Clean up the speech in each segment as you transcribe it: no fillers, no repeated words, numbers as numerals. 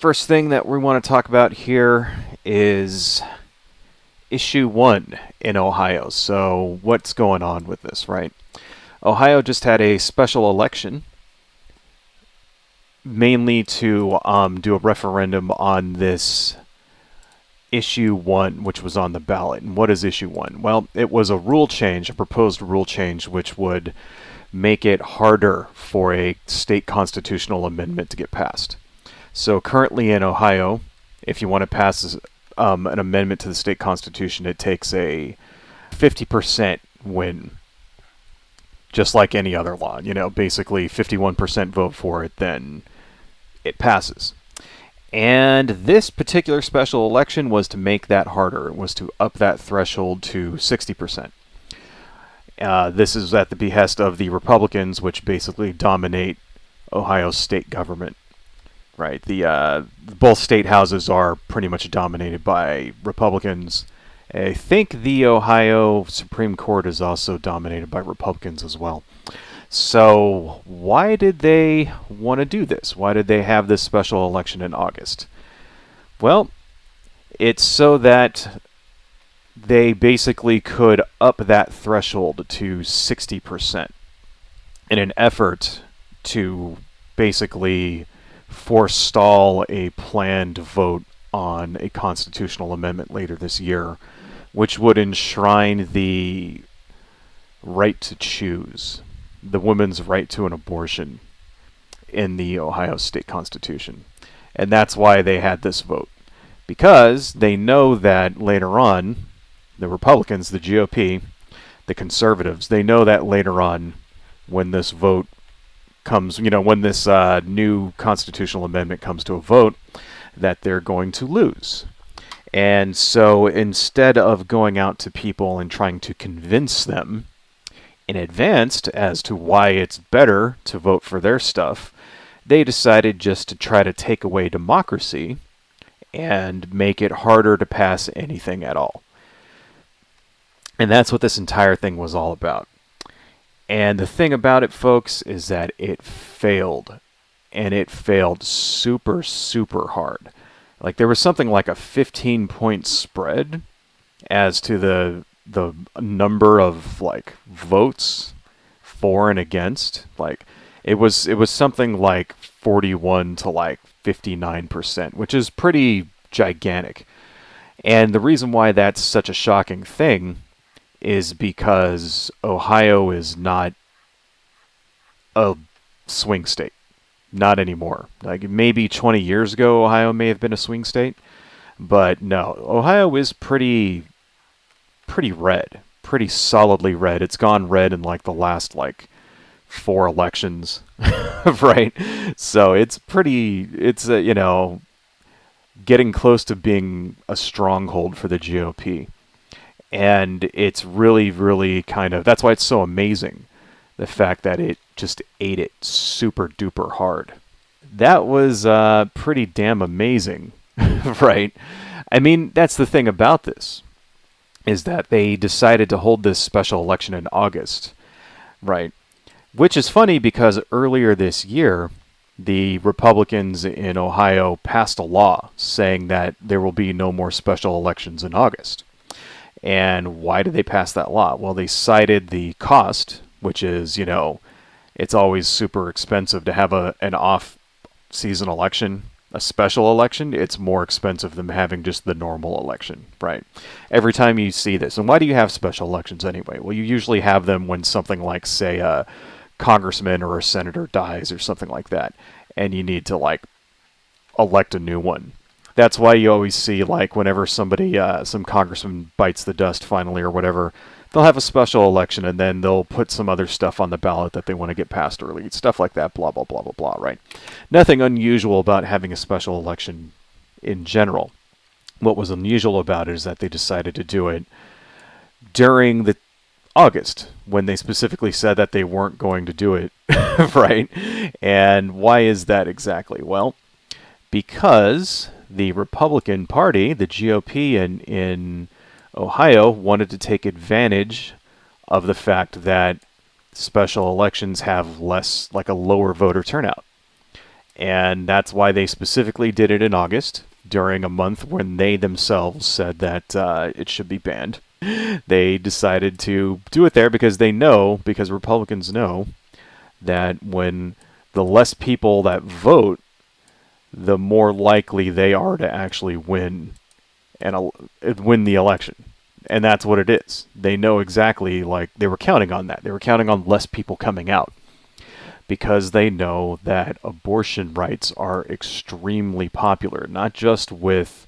First thing that we want to talk about here is issue 1 in Ohio. So what's going on with this, right? Ohio just had a special election mainly to do a referendum on this issue 1, which was on the ballot. And what is issue 1? Well, it was a rule change, a proposed rule change, which would make it harder for a state constitutional amendment to get passed. So currently in Ohio, if you want to pass an amendment to the state constitution, it takes a 50% win, just like any other law. You know, basically 51% vote for it, then it passes. And this particular special election was to make that harder. It was to up that threshold to 60%. This is at the behest of the Republicans, which basically dominate Ohio's state government. Right, both state houses are pretty much dominated by Republicans. I think the Ohio Supreme Court is also dominated by Republicans as well. So why did they want to do this? Why did they have this special election in August? Well, it's so that they basically could up that threshold to 60% in an effort to basically forestall a planned vote on a constitutional amendment later this year, which would enshrine the right to choose, the woman's right to an abortion in the Ohio state constitution. And that's why they had this vote, because they know that later on, the Republicans, the GOP, the conservatives, they know that later on, when this vote comes, when this new constitutional amendment comes to a vote, that they're going to lose. And so instead of going out to people and trying to convince them in advance as to why it's better to vote for their stuff, they decided just to try to take away democracy and make it harder to pass anything at all. And that's what this entire thing was all about. And the thing about it, folks, is that it failed. And it failed super, super hard. Like, there was something like a 15-point spread as to the number of, like, votes for and against. Like, it was something like 41 to, like, 59%, which is pretty gigantic. And the reason why that's such a shocking thing is because Ohio is not a swing state. Not anymore. Like, maybe 20 years ago, Ohio may have been a swing state. But no, Ohio is pretty red. Pretty solidly red. It's gone red in, like, the last, like, 4 elections. Right? So it's getting close to being a stronghold for the GOP. And it's really, really that's why it's so amazing, the fact that it just ate it super duper hard. That was pretty damn amazing, right? I mean, that's the thing about this, is that they decided to hold this special election in August, right? Which is funny because earlier this year, the Republicans in Ohio passed a law saying that there will be no more special elections in August. And why did they pass that law? Well, they cited the cost, which is, it's always super expensive to have an off-season election, a special election. It's more expensive than having just the normal election, right? Every time you see this. And why do you have special elections anyway? Well, you usually have them when something like, say, a congressman or a senator dies or something like that, and you need to, like, elect a new one. That's why you always see, like, whenever somebody, some congressman bites the dust finally or whatever, they'll have a special election and then they'll put some other stuff on the ballot that they want to get passed early. Stuff like that, blah, blah, blah, blah, blah, right? Nothing unusual about having a special election in general. What was unusual about it is that they decided to do it during the August, when they specifically said that they weren't going to do it, right? And why is that exactly? Well, because the Republican Party, the GOP in Ohio, wanted to take advantage of the fact that special elections have less, like, a lower voter turnout. And that's why they specifically did it in August, during a month when they themselves said that it should be banned. They decided to do it there because they know, because Republicans know, that when the less people that vote, the more likely they are to actually win the election. And that's what it is. They know exactly, like, they were counting on that. They were counting on less people coming out because they know that abortion rights are extremely popular, not just with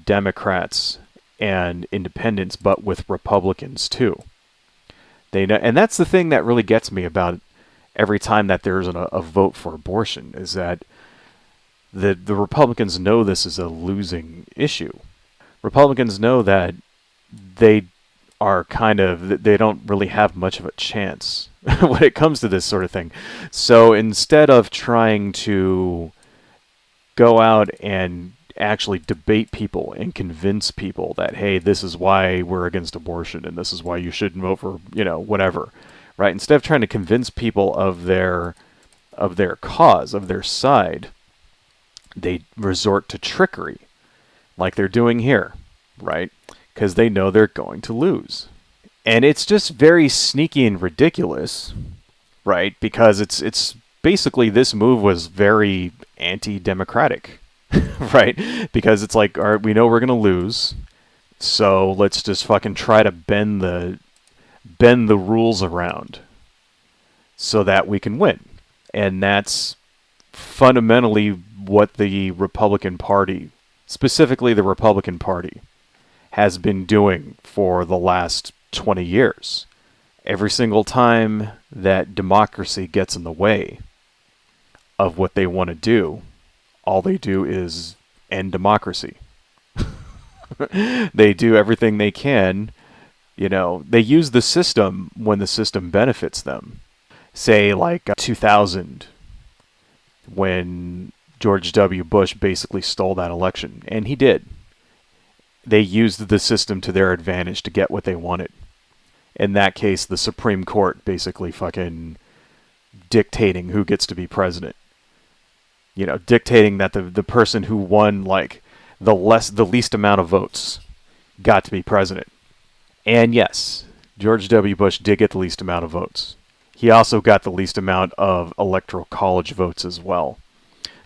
Democrats and independents, but with Republicans too. They know, and that's the thing that really gets me about every time that there's a vote for abortion, is that the Republicans know this is a losing issue. Republicans know that they they don't really have much of a chance when it comes to this sort of thing. So instead of trying to go out and actually debate people and convince people that, hey, this is why we're against abortion and this is why you shouldn't vote for, whatever, right? Instead of trying to convince people of their cause, of their side, they resort to trickery, like they're doing here, right? Because they know they're going to lose. And it's just very sneaky and ridiculous, right? Because it's basically, this move was very anti-democratic, right? Because it's like, all right, we know we're going to lose, so let's just fucking try to bend the rules around so that we can win. And that's fundamentally what the Republican Party, specifically the Republican Party, has been doing for the last 20 years. Every single time that democracy gets in the way of what they want to do, all they do is end democracy. They do everything they can. They use the system when the system benefits them. Say, like 2000, when George W. Bush basically stole that election. And he did. They used the system to their advantage to get what they wanted. In that case, the Supreme Court basically fucking dictating who gets to be president. Dictating that the person who won, like, the least amount of votes got to be president. And yes, George W. Bush did get the least amount of votes. He also got the least amount of electoral college votes as well.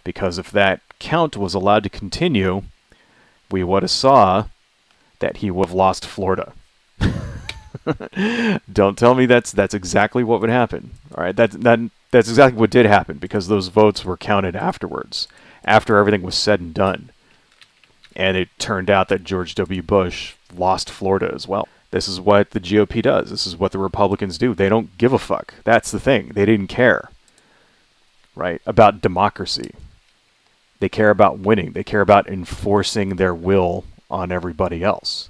Because if that count was allowed to continue, we would have saw that he would have lost Florida. Don't tell me that's exactly what would happen. All right, that's exactly what did happen, because those votes were counted afterwards, after everything was said and done. And it turned out that George W. Bush lost Florida as well. This is what the GOP does. This is what the Republicans do. They don't give a fuck. That's the thing. They didn't care, right, about democracy. They care about winning. They care about enforcing their will on everybody else.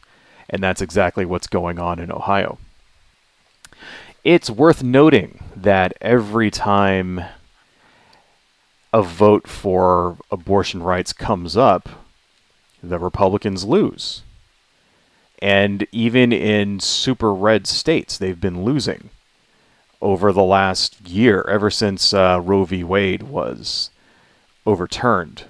And that's exactly what's going on in Ohio. It's worth noting that every time a vote for abortion rights comes up, the Republicans lose. And even in super red states, they've been losing over the last year, ever since Roe v. Wade was overturned.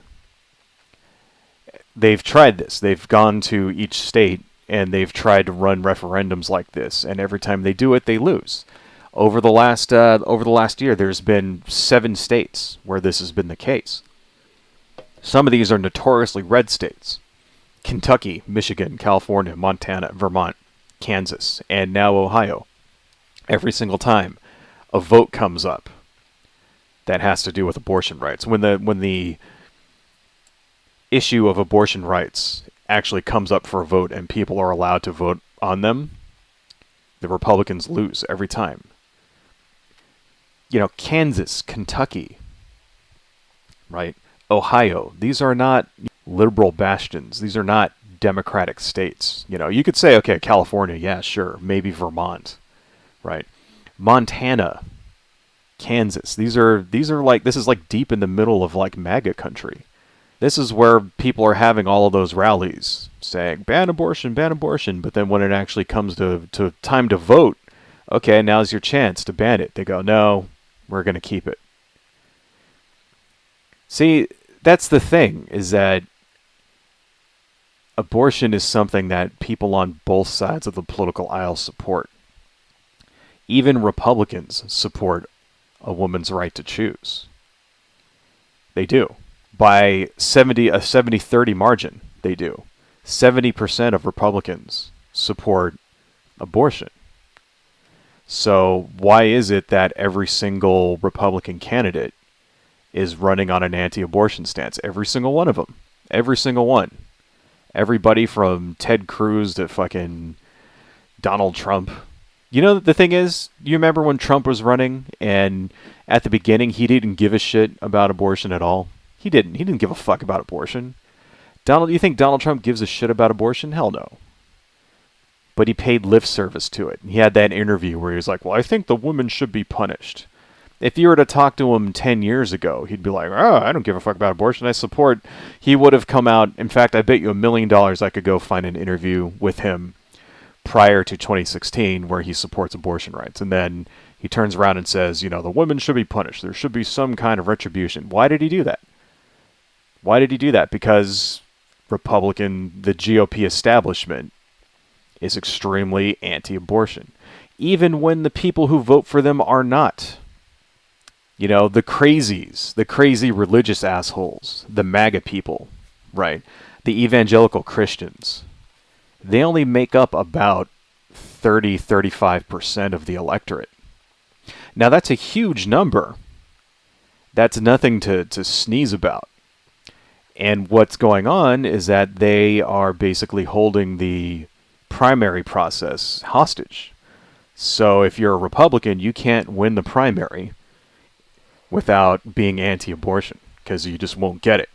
They've tried this. They've gone to each state and they've tried to run referendums like this, and every time they do it, they lose. Over the last year, there's been 7 states where this has been the case. Some of these are notoriously red states: Kentucky, Michigan, California, Montana, Vermont, Kansas, and now Ohio. Every single time a vote comes up that has to do with abortion rights, when the issue of abortion rights actually comes up for a vote and people are allowed to vote on them, the Republicans lose every time. Kansas, Kentucky, right? Ohio, these are not liberal bastions. These are not democratic states. You could say, okay, California, yeah, sure, maybe Vermont, right? Montana, Kansas, these are like, this is like deep in the middle of like MAGA country. This is where people are having all of those rallies saying, ban abortion, but then when it actually comes to time to vote, okay, now's your chance to ban it. They go, no, we're going to keep it. See, that's the thing, is that abortion is something that people on both sides of the political aisle support. Even Republicans support a woman's right to choose. They do. By a 70-30 margin, they do. 70% of Republicans support abortion. So why is it that every single Republican candidate is running on an anti-abortion stance? Every single one of them. Every single one. Everybody from Ted Cruz to fucking Donald Trump. You know, the thing is, you remember when Trump was running, and at the beginning he didn't give a shit about abortion at all? He didn't. He didn't give a fuck about abortion. You think Donald Trump gives a shit about abortion? Hell no. But he paid lip service to it. He had that interview where he was like, well, I think the woman should be punished. If you were to talk to him 10 years ago, he'd be like, oh, I don't give a fuck about abortion. I support. He would have come out. In fact, I bet you $1 million I could go find an interview with him prior to 2016 where he supports abortion rights. And then he turns around and says, you know, the woman should be punished. There should be some kind of retribution. Why did he do that? Why did he do that? Because the GOP establishment is extremely anti-abortion. Even when the people who vote for them are not. You know, the crazies, the crazy religious assholes, the MAGA people, right? The evangelical Christians. They only make up about 35% of the electorate. Now, that's a huge number. That's nothing to sneeze about. And what's going on is that they are basically holding the primary process hostage. So if you're a Republican, you can't win the primary without being anti-abortion, because you just won't get it.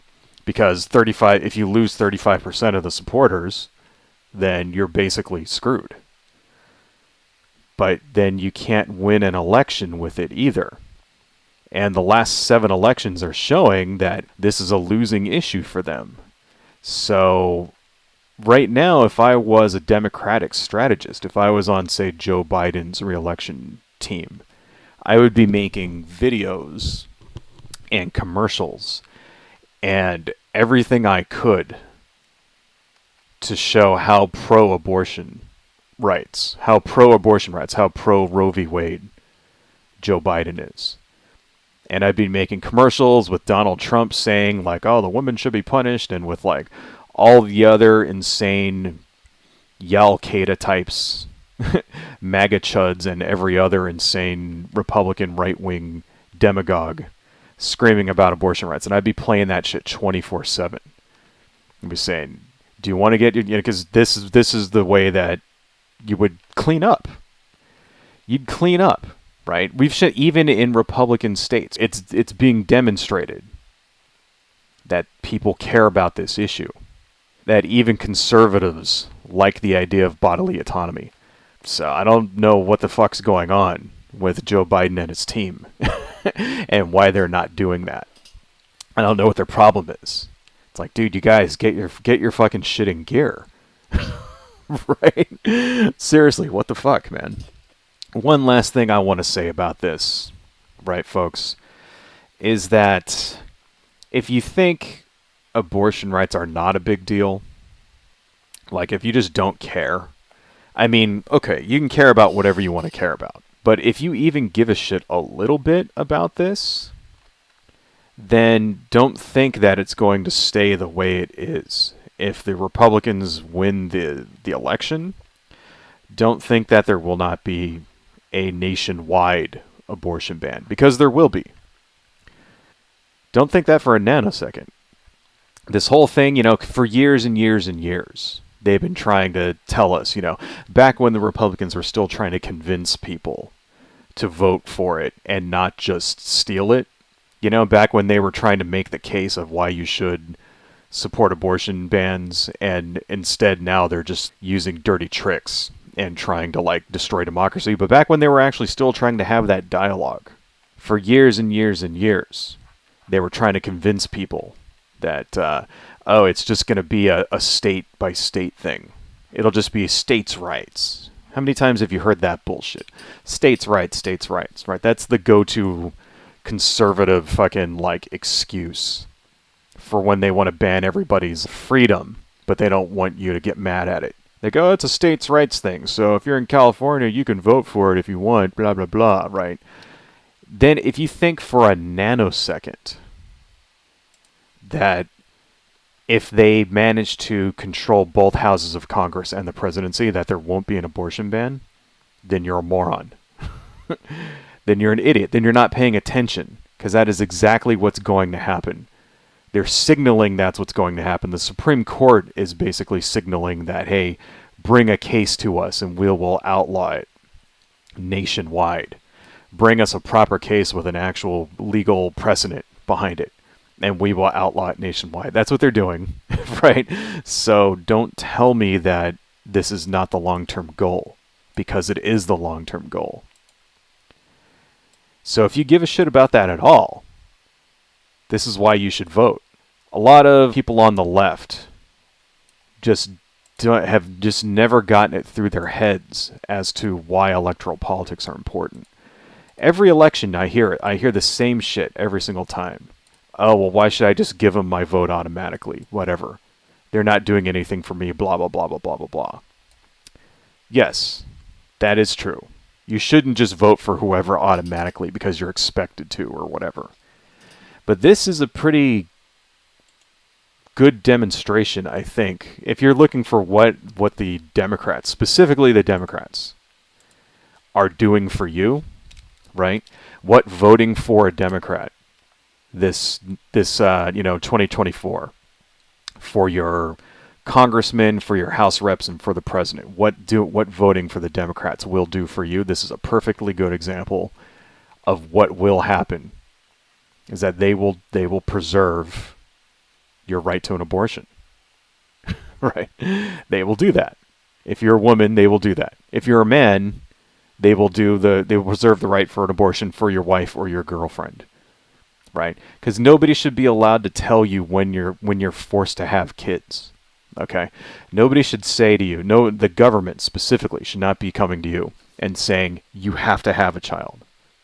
Because if you lose 35% of the supporters, then you're basically screwed. But then you can't win an election with it either. And the last 7 elections are showing that this is a losing issue for them. So right now, if I was a Democratic strategist, if I was on, say, Joe Biden's re-election team, I would be making videos and commercials and everything I could to show how pro-abortion rights, how pro-Roe v. Wade Joe Biden is. And I'd be making commercials with Donald Trump saying, like, oh, the woman should be punished, and with, like, all the other insane Al-Qaeda types, MAGA chuds, and every other insane Republican right-wing demagogue screaming about abortion rights. And I'd be playing that shit 24/7. I'd be saying, do you want to get, because this is the way that you would clean up. You'd clean up, right? Even in Republican states, it's being demonstrated that people care about this issue. That even conservatives like the idea of bodily autonomy. So I don't know what the fuck's going on with Joe Biden and his team and why they're not doing that. I don't know what their problem is. It's like, dude, you guys get your fucking shit in gear. Right? Seriously, what the fuck, man? One last thing I want to say about this, right, folks, is that if you think abortion rights are not a big deal, like if you just don't care, I mean, okay, you can care about whatever you want to care about, but if you even give a shit a little bit about this, then don't think that it's going to stay the way it is. If the Republicans win the election, don't think that there will not be a nationwide abortion ban, because there will be. Don't think that for a nanosecond. This whole thing, for years and years and years, they've been trying to tell us, back when the Republicans were still trying to convince people to vote for it and not just steal it, back when they were trying to make the case of why you should support abortion bans, and instead now they're just using dirty tricks and trying to destroy democracy. But back when they were actually still trying to have that dialogue, for years and years and years, they were trying to convince people that, it's just going to be a state-by-state thing. It'll just be states' rights. How many times have you heard that bullshit? States' rights, right? That's the go-to conservative fucking like excuse for when they want to ban everybody's freedom, but they don't want you to get mad at it. They go, oh, it's a states' rights thing, so if you're in California, you can vote for it if you want, blah, blah, blah, right? Then if you think for a nanosecond that if they manage to control both houses of Congress and the presidency, that there won't be an abortion ban, then you're a moron. Then you're an idiot. Then you're not paying attention, because that is exactly what's going to happen. They're signaling that's what's going to happen. The Supreme Court is basically signaling that, hey, bring a case to us and we will outlaw it nationwide. Bring us a proper case with an actual legal precedent behind it, and we will outlaw it nationwide. That's what they're doing, right? So don't tell me that this is not the long-term goal, because it is the long-term goal. So if you give a shit about that at all, this is why you should vote. A lot of people on the left have just never gotten it through their heads as to why electoral politics are important. Every election, I hear it. I hear the same shit every single time. Oh, well, why should I just give them my vote automatically? Whatever. They're not doing anything for me, blah, blah, blah, blah, blah, blah, blah. Yes, that is true. You shouldn't just vote for whoever automatically because you're expected to or whatever. But this is a pretty good demonstration, I think, if you're looking for what the Democrats, specifically the Democrats, are doing for you, right? What voting for a Democrat this 2024 for your congressman, for your House reps, and for the president. What voting for the Democrats will do for you. This is a perfectly good example of what will happen. Is that they will preserve your right to an abortion. Right? They will do that. If you're a woman, they will do that. If you're a man, they will preserve the right for an abortion for your wife or your girlfriend. Right? Because nobody should be allowed to tell you when you're forced to have kids. Okay? Nobody should say to you, no, the government specifically should not be coming to you and saying you have to have a child.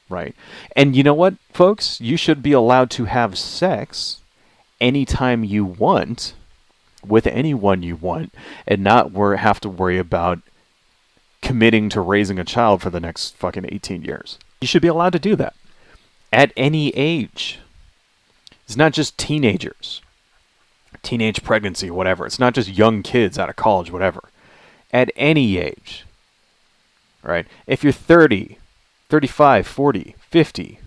Right? And you know what, folks? You should be allowed to have sex anytime you want with anyone you want and not have to worry about committing to raising a child for the next fucking 18 years. You should be allowed to do that at any age. It's not just teenagers, teenage pregnancy, whatever. It's not just young kids out of college, whatever. At any age, right? If you're 30, 35, 40, 50,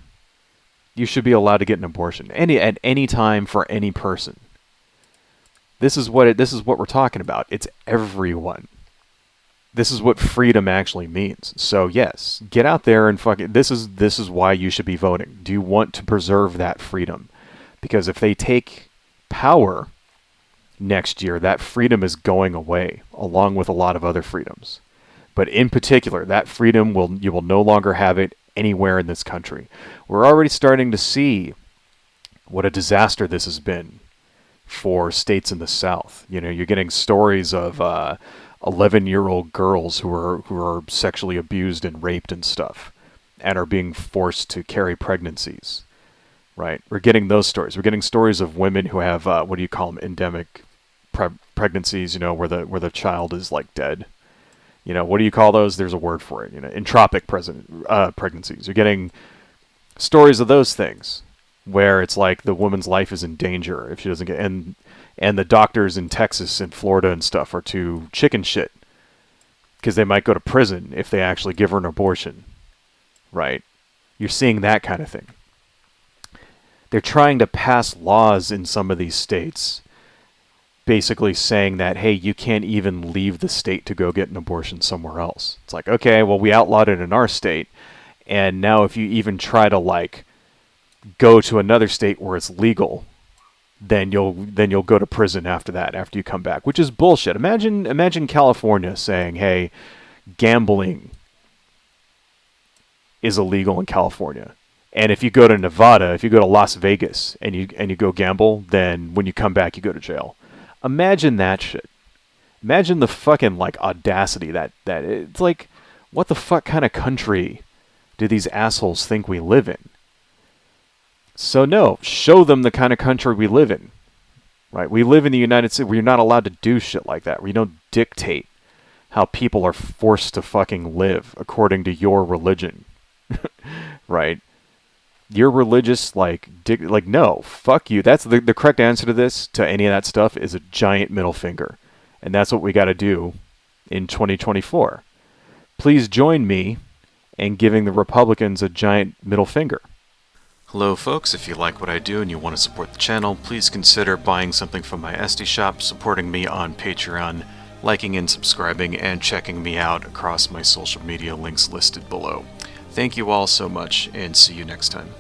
you should be allowed to get an abortion at any time for any person. This is what we're talking about. It's everyone. This is what freedom actually means. So yes, get out there and fucking. This is why you should be voting. Do you want to preserve that freedom? Because if they take power next year, that freedom is going away, along with a lot of other freedoms. But in particular, that freedom you will no longer have it anywhere in this country. We're already starting to see what a disaster this has been for states in the South. You know, you're getting stories of 11-year-old girls who are sexually abused and raped and stuff, and are being forced to carry pregnancies. Right? We're getting those stories. We're getting stories of women who have what do you call them? Endemic pregnancies. You know, where the child is like dead. You know, what do you call those? There's a word for it. You know, entropic pregnancies. You're getting stories of those things where it's like the woman's life is in danger if she doesn't get, and the doctors in Texas and Florida and stuff are too chicken shit because they might go to prison if they actually give her an abortion. Right? You're seeing that kind of thing. They're trying to pass laws in some of these states basically saying that, hey, you can't even leave the state to go get an abortion somewhere else. It's like, okay, well, we outlawed it in our state, and now if you even try to, like, go to another state where it's legal, then you'll go to prison after that, after you come back, which is bullshit. Imagine California saying, hey, gambling is illegal in California. And if you go to Nevada, if you go to Las Vegas and you go gamble, then when you come back, you go to jail. Imagine that shit. Imagine the fucking, like, audacity that it's like, what the fuck kind of country do these assholes think we live in? So no, show them the kind of country we live in. Right? We live in the United States. We're not allowed to do shit like that. We don't dictate how people are forced to fucking live according to your religion. Right? You're religious, like no, fuck you. That's the correct answer to this, to any of that stuff, is a giant middle finger. And that's what we got to do in 2024. Please join me in giving the Republicans a giant middle finger. Hello folks, if you like what I do and you want to support the channel, please consider buying something from my Etsy shop, supporting me on Patreon, liking and subscribing, and checking me out across my social media links listed below. Thank you all so much, and see you next time.